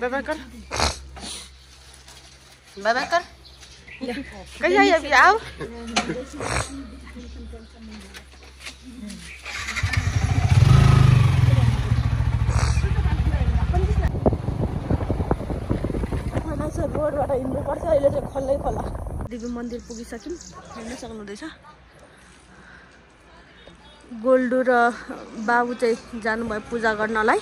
Bye bye कर, bye bye कर। कहीं आई अभी आओ। रोडबाट हिँड्नुपर्छ अहिले चाहिँ खल्लै खोला। देवी मन्दिर पुगिसक्यौँ, हेर्न सक्नुहुँदैछ। गोल्डु र बाबु चाहिँ जानुभयो पूजा गर्नलाई।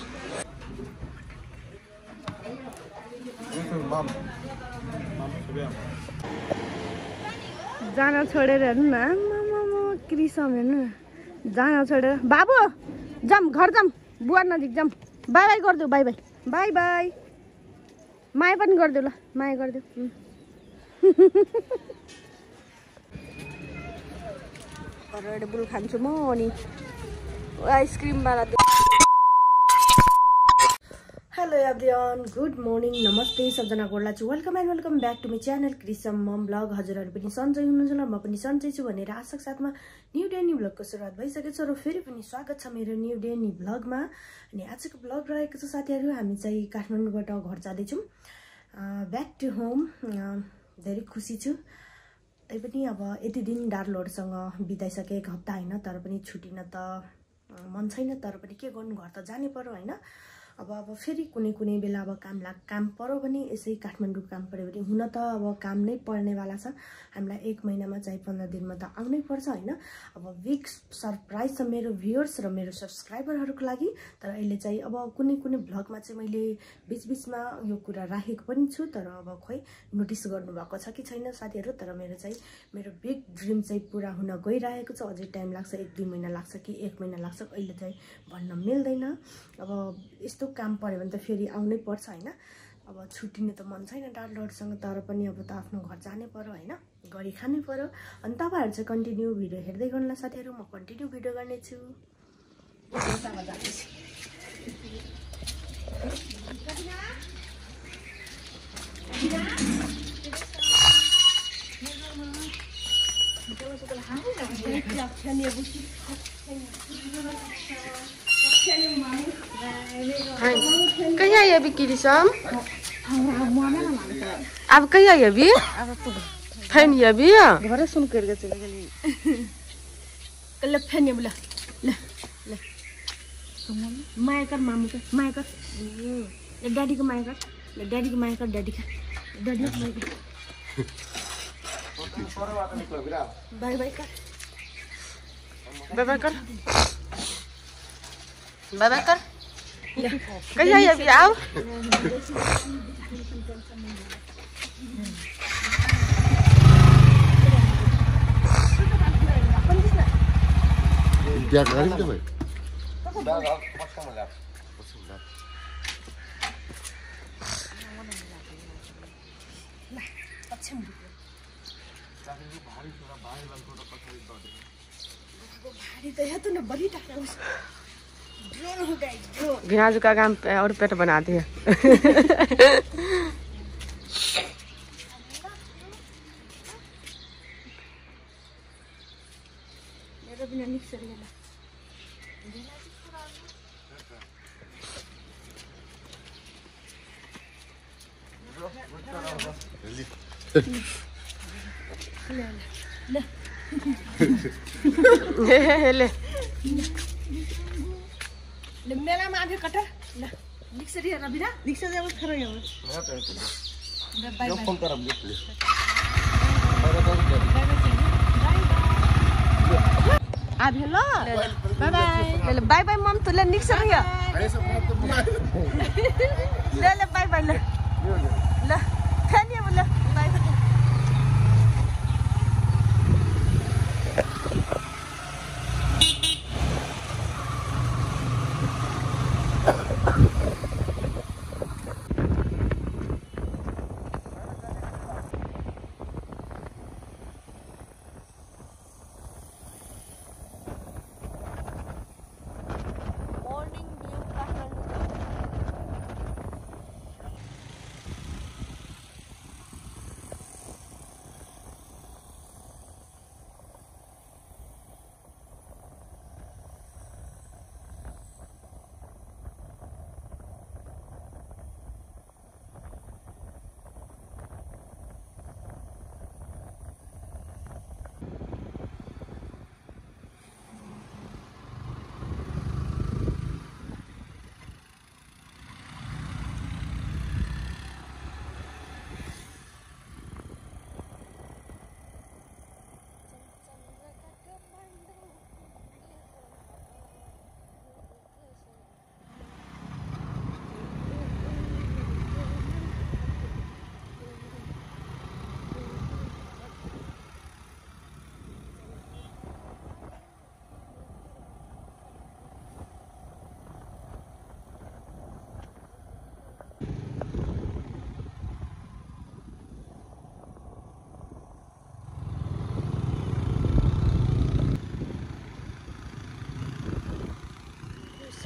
जान छोडेर हेर्नु न, कृष्ण हेर्नु न, जान छोडेर। बाबु जाम, घर जाम, बुवा नजिक जाम। बाई बाई गरिदेऊ, बाई बाई, बाई बाई। माया पनि गरिदेऊ ल, माया गरिदेऊ। रेडबुल खान्छु म अनि आइसक्रिमवाला। हेलो एभ्रिवान, गुड मर्निङ, नमस्ते सबजना गोडला छु। Welcome and welcome back to my channel क्रिसम मम ब्लग। हजुरहरू पनि सन्चै हुनुहुन्छ ल, म पनि सन्चै छु भनेर आशाको साथमा न्यू डे न्यू ब्लगको सुरुवात भइसकेको छ र फेरि पनि स्वागत छ मेरो न्यू डे न्यू ब्लगमा। अनि आजको ब्लग रहेको छ साथीहरू, हामी चाहिँ काठमाडौँबाट घर जाँदैछौँ ब्याक टु होम। धेरै खुसी छु। तैपनि अब यति दिन डार्लोडसँग बिताइसके एक हप्ता होइन, तर पनि छुटिन त मन छैन, तर पनि के गर्नु, घर त जानै पर्यो होइन। अब फेरि कुनै बेला अब काम पर्यो भने, यसै काठमाडौँ काम पर्यो भने, हुन त अब काम नै पर्नेवाला छ हामीलाई। 1 महिनामा चाहिँ 15 दिनमा त आउनै पर्छ होइन। अब बिग सरप्राइज छ मेरो भ्युअर्स र मेरो सब्सक्राइबरहरूको लागि। तर अहिले चाहिँ अब कुनै भ्लगमा चाहिँ मैले बिचबिचमा यो कुरा राखेको पनि छु, तर अब खोइ नोटिस गर्नुभएको छ कि छैन साथीहरू। तर मेरो बिग ड्रिम चाहिँ पुरा हुन गइरहेको छ। अझै टाइम लाग्छ, 1-2 महिना लाग्छ कि 1 महिना लाग्छ, अहिले चाहिँ भन्न मिल्दैन। अब यस्तो काम पर्यो भने त फेरि आउनै पर्छ होइन। अब छुट्टिने त मन छैन डार्लोडसँग, तर पनि अब त आफ्नो घर जानै पर्यो होइन, गरी खानै पर्यो। अनि तपाईँहरू चाहिँ कन्टिन्यू भिडियो हेर्दै गर्नु साथीहरू, म कन्टिन्यू भिडियो गर्नेछु। कहीं आई अभी किरिसम? अब कहीं आई अभी? फैन अभी? घरे सुन करके चले गई। कल फैन ये बोला, ले ले। माया कर मामू का, माया कर। डैडी को माया कर, डैडी को माया कर, डैडी का, डैडी को माया कर। बाय बाय कर, बाय बाय कर, बाय बाय कर। कहीं आई अभी आओ। क्या गाड़ी में भाई? गिनाजू का काम और पेट बनाती है। ले मेला में आधे कटर ले रिक्शा दिया रबिना रिक्शा दे बस खरो यहाँ बाय बाय फोन कर अब प्लीज आ भेलो बाय बाय ले बाय बाय मम तो ले रिक्शा दिया ले बाय बाय ले फैन ये बोला बाय बाय।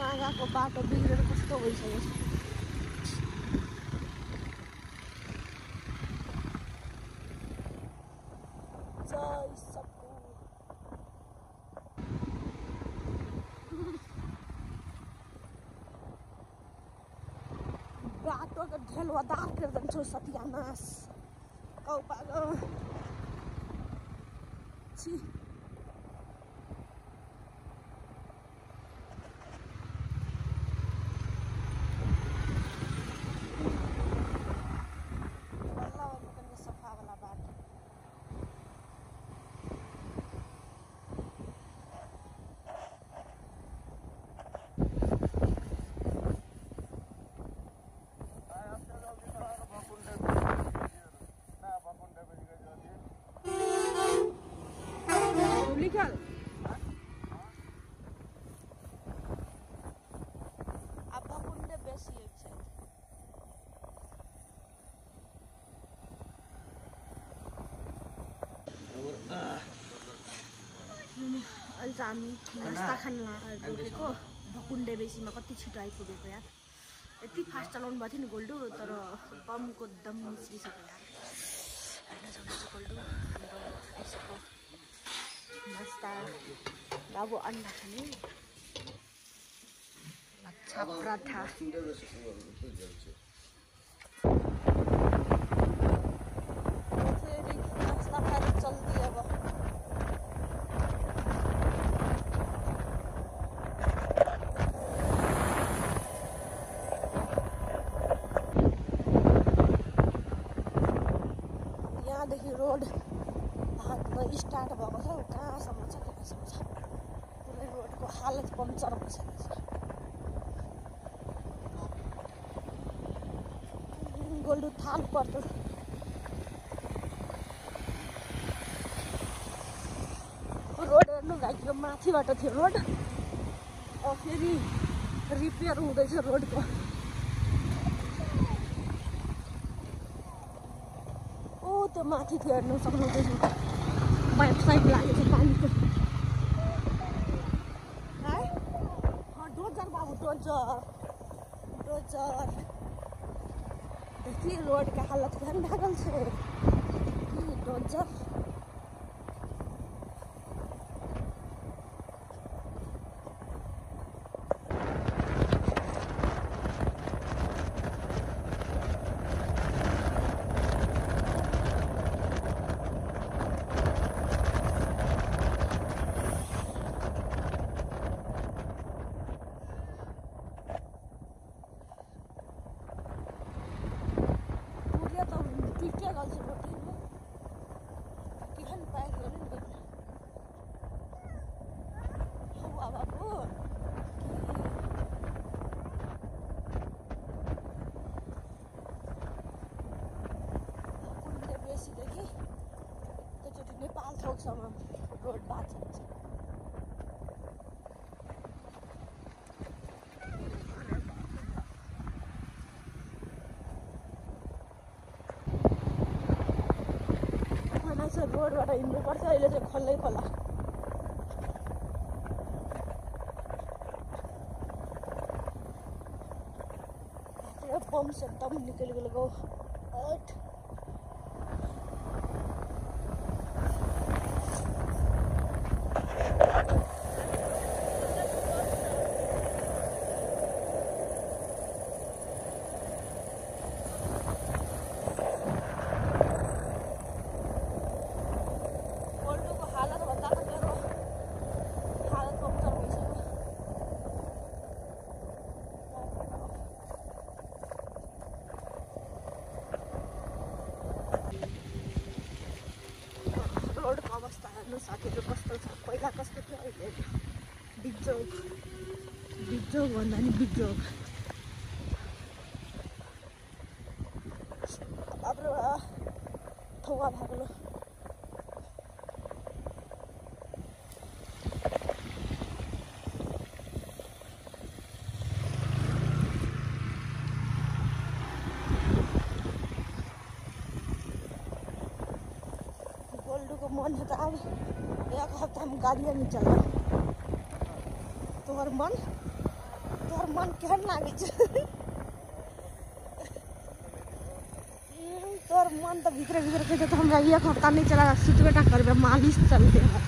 सागाको बाटो बिग्रेर कस्तो भइसक्यो छ। जय सबको बाटोको ढेलवादार कर जान्छौ सत्यानाश औ पागल छी। लिखल अब भकुंडे बेसी एक छै। अहिले चाहिँ हामी नास्ता खान गएको भकुंडे बेसीमा कति छिटो आइपुगेको यार। यति फास्ट चलाउनु भएको थियो नि गोल्डु, तर बमको दम निस्किसक्यो यार। गोल्डु हाम्रो आइसक्यो नास्ता। अब अन्डा खाने लच्छा पराठा। फेरि नास्ता खाएर चल्दी अब। यहाँदेखि रोड स्टार्ट भएको छ, कहाँसम्म छ कहाँसम्म छ। पुरै रोडको हालत पम्चर भइसकेको छ। गोल्डु थाल पर्छ। रोड हेर्नु घाइको माथिबाट थियो रोड, अब फेरि रिपेयर हुँदैछ रोडको। ओ त्यो माथि थियो हेर्नु सक्नुहुँदैछ, पाइप साइप लागेको छ पानीको। है डोजर बाबु डोजर डोजर। देखिए रोड का हालत केहन भए गेल छै। डोजर नेपाल थोकसम्म रोड बाँचेको छ। रोडबाट हिँड्नुपर्छ, अहिले चाहिँ खोल्लै खोला। बम से एकदम निकल गएको। अवस्था हेर्नु साथीहरू कस्तो छ, पहिला कस्तो थियो अहिले बिजोग बिजोग भन्दा नि बिजोग। अब थोवा भाग्नु मन है तो अब एक हफ्ता में गाड़ियाँ नहीं चल रहा। तुम्हारा मन मन केहन लागे छ तोर मन तो भीतर भीतर कहते तो हमरा एक हफ्ता नहीं चला सुतबेटा करबे मालिश चलते है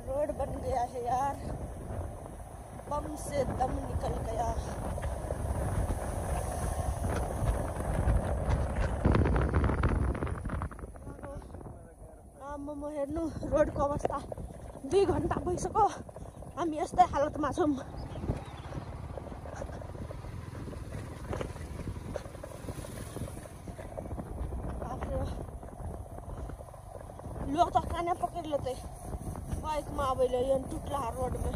रोड बन गया है यार बम से दम निकल गया आम्म हेर्नु रोडको अवस्था 2 घण्टा भइसक्यो हामी यस्तै हालतमा छौं लोग तो खाना पकड़ लेते बाइक में अब ये टूटला रोड में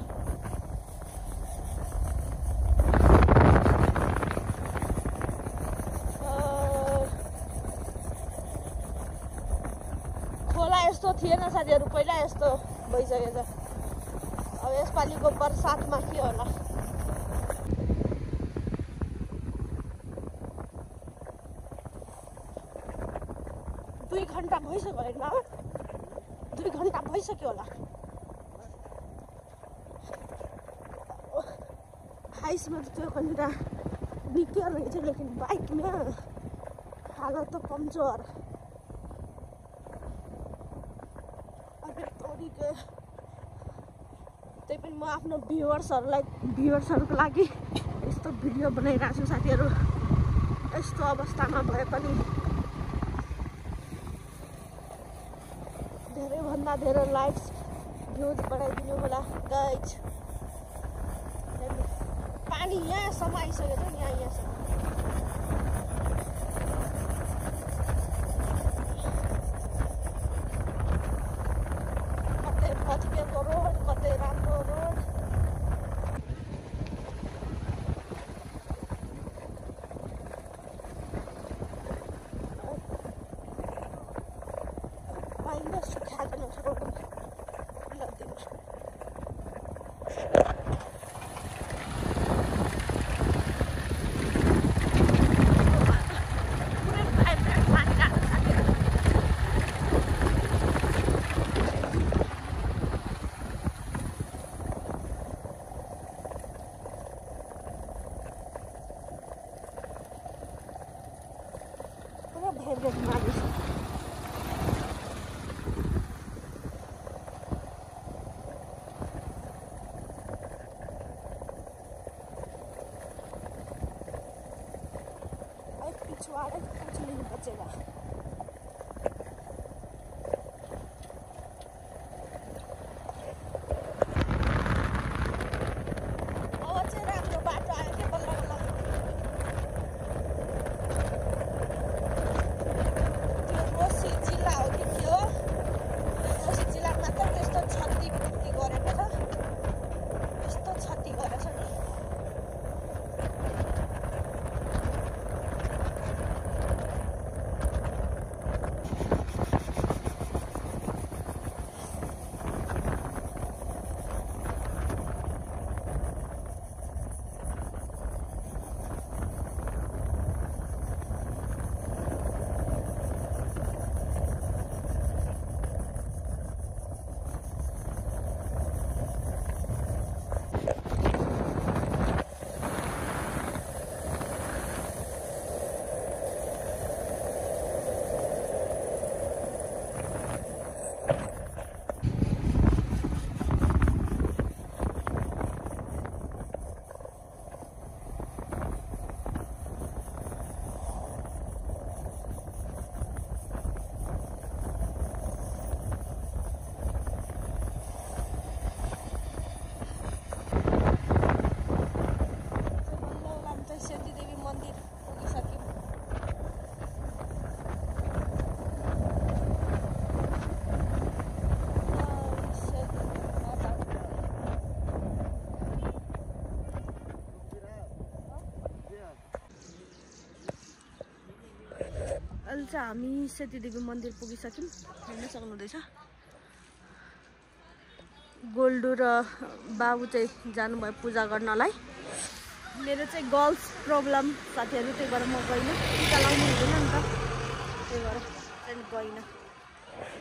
खोला यस्तो थिएन साथीहरु पहिला यस्तो भइसकेछ अब यसपालिको बरसातमा के होला 2 घण्टा भइसक्यो हैन 2 घण्टा भइसक्यो होला हाइस में तो कनिटा निकै रहेछ लेकिन बाइक में हालत तो कमजोर अबे तोरी के त्यही पनि म आफ्नो भ्युअर्सहरुको लागि यस्तो भिडियो बनाइरहेको छु साथीहरु यस्तो अवस्थामा भए पनि धेरै भन्दा धेरै लाइक्स भ्यूज बढाइदिनु होला गाइज पानी यहाँ समाइसकेको छ नि यहाँसम्म कतै भत्केको रोड कतै राम्रो रोड पाइँदा सुखाएको छ रोड पिछवाड़े कुछ नहीं बचेगा अहिले चाहिँ हामी सेतीदेवी मन्दिर पुगिसक्यौं हेर्न सक्नुहुँदैछ गोल्डु र बाबु चाहिँ जानुभयो पूजा गर्नलाई मेरो चाहिँ गर्ल्स प्रब्लम साथीहरू, त्यही भएर म गइनँ। टिका लाउनु हुँदैन नि त, त्यही भएर चाहिँ गइनँ।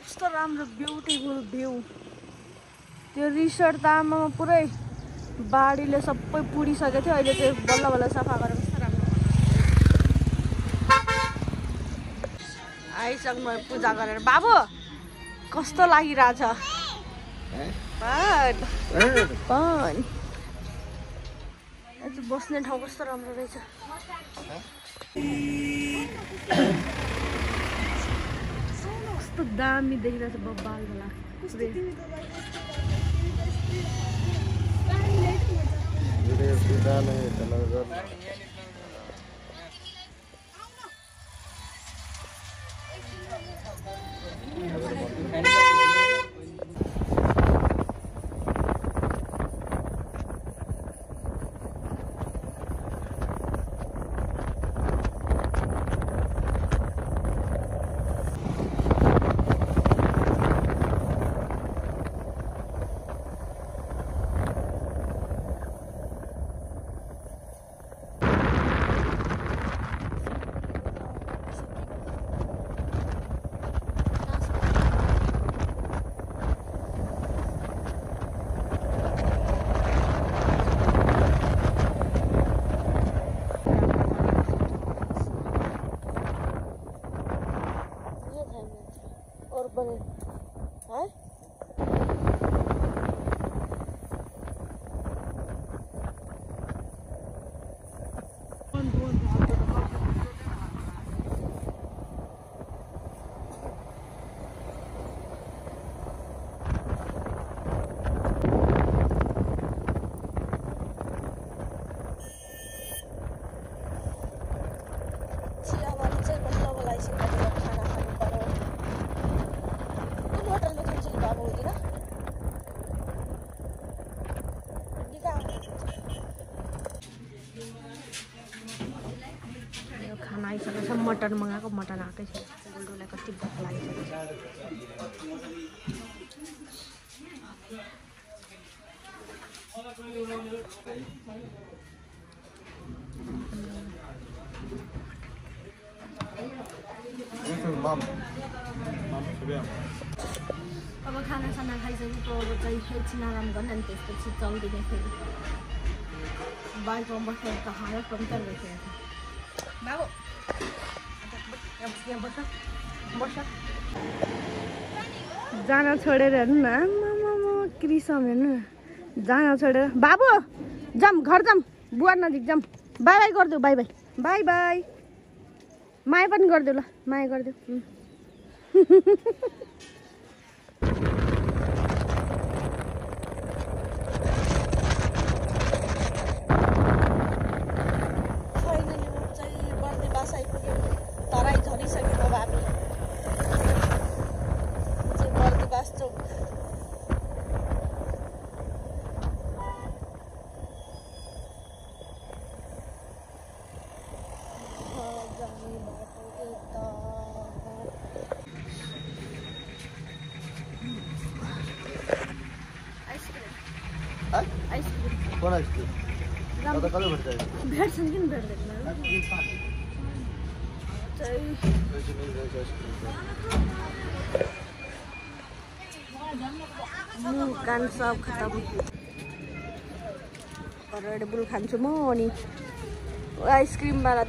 कस्तो राम्रो ब्युटिफुल भ्यू। त्यो रिसोर्ट त आमामा पुरै बाढीले सबै पुडिसकेको थियो, अहिले चाहिँ बल्ल बल्ल सफा गरेर कस्तो राम्रो आइसक्नु पूजा गरेर। बाबु कस्तो लागिरहेछ? बस्ने ठाउँ कस्तो राम्रो रहेछ। कस्तो दामी देखिरहेछ बब्बाल बेला। खाना आइसकेको छ। मटन मगाएको, मटन आएकै छ। गोल्डोलाई कति भोक लागिसकेको छ। अब खानासाना खाइसकेको अब चाहिँ एकछिन आराम गर्ने, अनि त्यसपछि चल्दिने फेरि। बाइकमा बस्दा त हालत पम्चर भइसकेको छ। बाबु यहाँ बस बस। जान छोडेर हेर्नु न, आमामा क्रिसम हेर्नु न, जान छोडेर। बाबु जाऊँ, घर जाऊँ, बुवा नजिक जाऊँ। बाई बाई गरिदेऊ, बाई बाई बाई बाई। माया पनि गरिदेऊ ल, माया गरिदेऊ। भेट्छन् किन भेट्दैन? कान सब खतम। रेड बुल खान्छु म, अनि आइसक्रिम वाला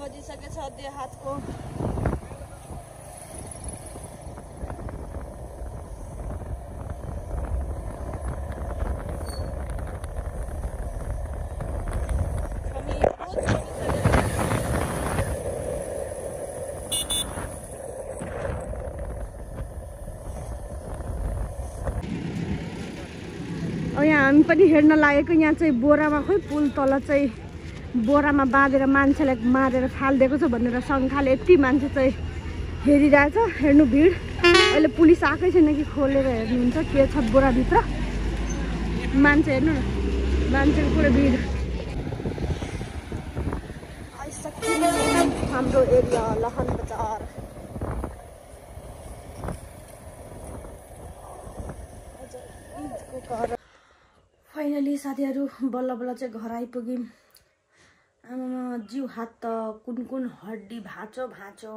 बजिसकेछ दे हातको। अब यहाँ हामी पनि हेर्न लागेको, यहाँ चाहिँ बोरामा खोइ पुल तल चाहिँ बोरामा बाँधेर मान्छेलाई मारेर फालिदिएको छ भनेर शङ्खाले यति मान्छे चाहिँ हेरिरहेछ। हेर्नु भिड, अहिले पुलिस आएकै छैन कि खोलेर हेर्नुहुन्छ के छ बोराभित्र। मान्छे हेर्नु न, मान्छेको पुरै भिड। आइसक्यो हाम्रो एरिया लखन बजार। फाइनली साथीहरू बल्ल बल्ल चाहिँ घर आइपुग्यौँ। आमामा जिउ हात त कुन हड्डी भाँचो भाँचो।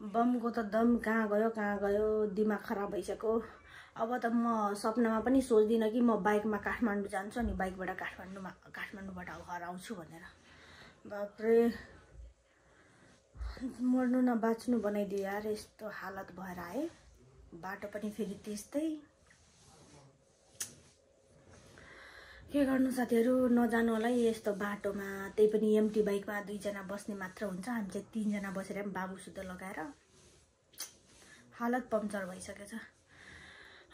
बमको त दम कहाँ गयो, दिमाग खराब भइसक्यो। अब त म सपनामा पनि सोच्दिनँ कि म बाइकमा काठमाडौँ जान्छु अनि बाइकबाट काठमाडौँबाट घर आउँछु भनेर। बाप्रे, मर्नु न बाँच्नु बनाइदियो यार, यस्तो हालत भएर आए। बाटो पनि फेरि त्यस्तै। के गर्नु साथीहरू, नजानु होला है यस्तो बाटोमा। त्यही पनि एमटी बाइकमा 2 जना बस्ने मात्र हुन्छ। हामी चाहिँ 3 जना बसेर पनि बाबु सुत्त लगाएर हालत पम्चर भइसकेछ।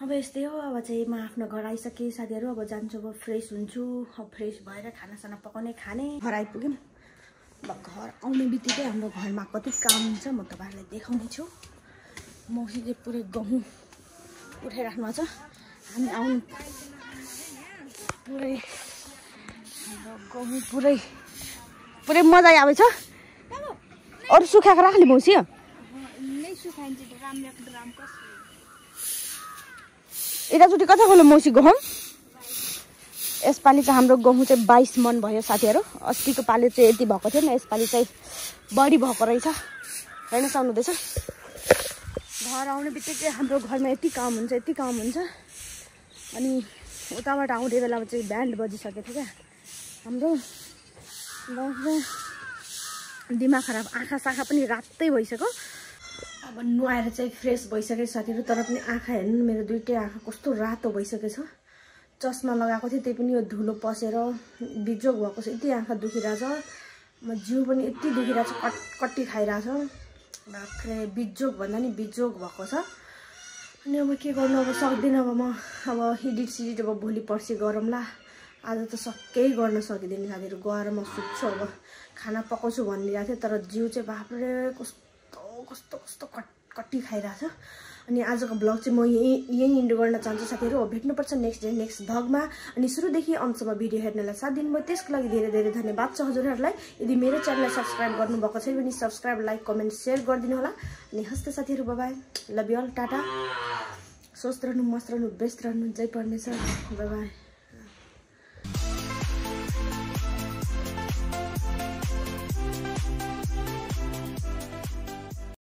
अब यस्तै हो। अब चाहिँ म आफ्नो घर आइसकेँ साथीहरू। अब जान्छु, अब फ्रेस हुन्छु। अब फ्रेस भएर खानासाना पकाउने खाने। घर आइपुग्यौँ। अब घर आउने बित्तिकै हाम्रो घरमा कति काम हुन्छ म तपाईँहरूलाई देखाउने छु। मौसीले पुरै गहुँ उठाइराख्नु भएको छ। हामी आउनु पुरै गहुँ पुरै मजा आएछ। अरू सुखाएको राख्ने मौसी यताचोटि कता खोलो मौसी गहुँ। यसपालि चाहिँ हाम्रो गहुँ चाहिँ 22 मन भयो साथीहरू। अस्तिको पालि चाहिँ यति भएको थिएन, यसपालि चाहिँ बढी भएको रहेछ। हेर्न सक्नुहुँदैछ। घर आउने बित्तिकै हाम्रो घरमा यति काम हुन्छ। अनि उताबाट आउने बेलामा चाहिँ ब्यान्ड बजिसकेको थियो क्या हाम्रो। दिमाग खराब, आँखा साखा पनि रातै भइसक्यो। अब नुहाएर चाहिँ फ्रेस भइसक्यो साथीहरू। तर पनि आँखा हेर्नु, मेरो दुइटै आँखा कस्तो रातो भइसकेको छ। चस्मा लगाएको थिएँ, त्यही पनि यो धुलो पसेर बिजोग भएको छ। यति आँखा दुखिरहेछ, म जिउ पनि यति दुखिरहेछ, कट्टी खाइरहेछ। बाख्रे बिजोग भन्दा नि बिजोग भएको छ। अनि अब के गर्नु, अब सक्दिनँ। अब एडिट सिडिट अब भोलि पर्सि गरौँला। आज त सबै गर्न सकिँदैन साथीहरू। गएर म सुत्छु। अब खाना पकाउँछु भनिरहेको थिएँ, तर जिउ चाहिँ बाफ्रे कस्तो कट्टी खाइरहेछ। अनि आजको ब्लग चाहिँ म यही इन्ड गर्न चाहन्छु साथीहरू। अब भेट्नुपर्छ नेक्स्ट भ्लगमा। अनि सुरुदेखि अन्तसम्म भिडियो हेर्नलाई साथ दिनुभयो त्यसको लागि धेरै धेरै धन्यवाद छ हजुरहरूलाई। यदि मेरो च्यानललाई सब्सक्राइब गर्नुभएको छैन भने सब्सक्राइब, लाइक, कमेन्ट, सेयर गरिदिनु होला। अनि हस्त साथीहरू, bye, love you all, tata. स्वस्थ रहनु, मस्त रहनु, बेस्ट रहनु, जय पर्नेछ, बाई।